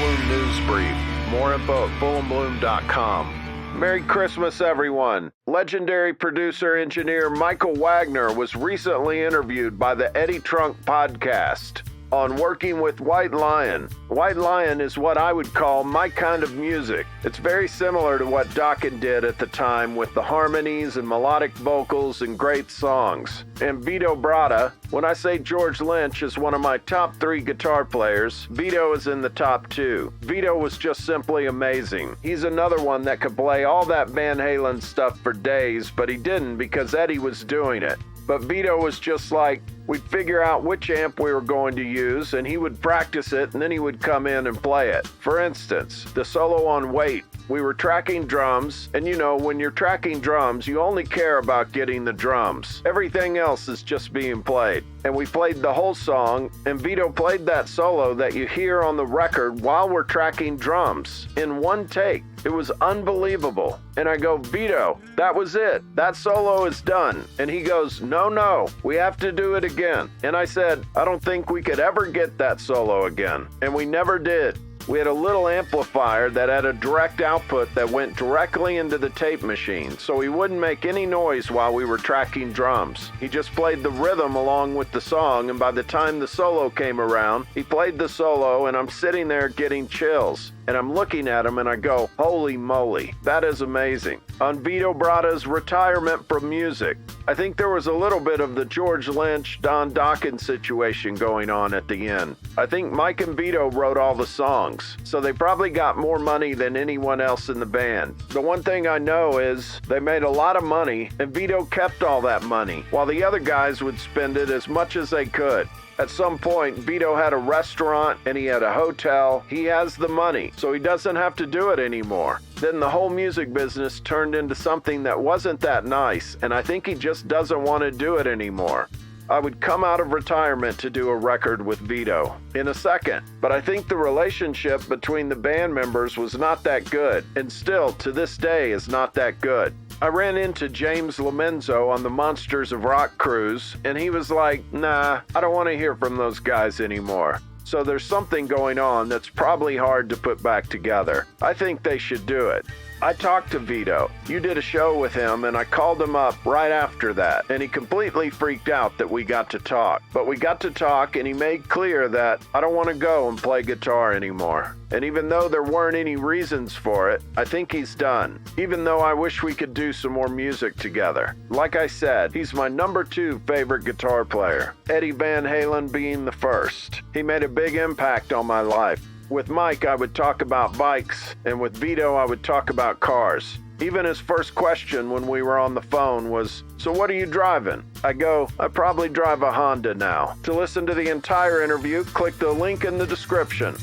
Bloom News Brief. More info at fullandbloom.com. Merry Christmas, everyone. Legendary producer-engineer Michael Wagener was recently interviewed by the Eddie Trunk podcast on working with White Lion. White Lion is what I would call my kind of music. It's very similar to what Dokken did at the time with the harmonies and melodic vocals and great songs. And Vito Bratta, when I say George Lynch is one of my top 3 guitar players, Vito is in the top 2. Vito was just simply amazing. He's another one that could play all that Van Halen stuff for days, but he didn't because Eddie was doing it. But Vito was just like, we'd figure out which amp we were going to use, and he would practice it, and then he would come in and play it. For instance, the solo on Wait, we were tracking drums, and you know, when you're tracking drums, you only care about getting the drums. Everything else is just being played. And we played the whole song, and Vito played that solo that you hear on the record while we're tracking drums in one take. It was unbelievable. And I go, Vito, that was it. That solo is done. And he goes, no, we have to do it again. And I said, I don't think we could ever get that solo again. And we never did. We had a little amplifier that had a direct output that went directly into the tape machine, so he wouldn't make any noise while we were tracking drums. He just played the rhythm along with the song, and by the time the solo came around, he played the solo, and I'm sitting there getting chills. And I'm looking at him and I go, holy moly, that is amazing. On Vito Bratta's retirement from music, I think there was a little bit of the George Lynch, Don Dokken situation going on at the end. I think Mike and Vito wrote all the songs, so they probably got more money than anyone else in the band. The one thing I know is they made a lot of money and Vito kept all that money, while the other guys would spend it as much as they could. At some point, Vito had a restaurant and he had a hotel. He has the money, so he doesn't have to do it anymore. Then the whole music business turned into something that wasn't that nice, and I think he just doesn't want to do it anymore. I would come out of retirement to do a record with Vito in a second, but I think the relationship between the band members was not that good, and still to this day is not that good. I ran into James LoMenzo on the Monsters of Rock cruise, and he was like, nah, I don't want to hear from those guys anymore. So there's something going on that's probably hard to put back together. I think they should do it. I talked to Vito. You did a show with him, and I called him up right after that, and he completely freaked out that we got to talk. But we got to talk, and he made clear that I don't want to go and play guitar anymore. And even though there weren't any reasons for it, I think he's done. Even though I wish we could do some more music together. Like I said, he's my number 2 favorite guitar player, Eddie Van Halen being the first. He made a big impact on my life. With Mike, I would talk about bikes, and with Vito, I would talk about cars. Even his first question when we were on the phone was, so what are you driving? I go, I probably drive a Honda now. To listen to the entire interview, click the link in the description.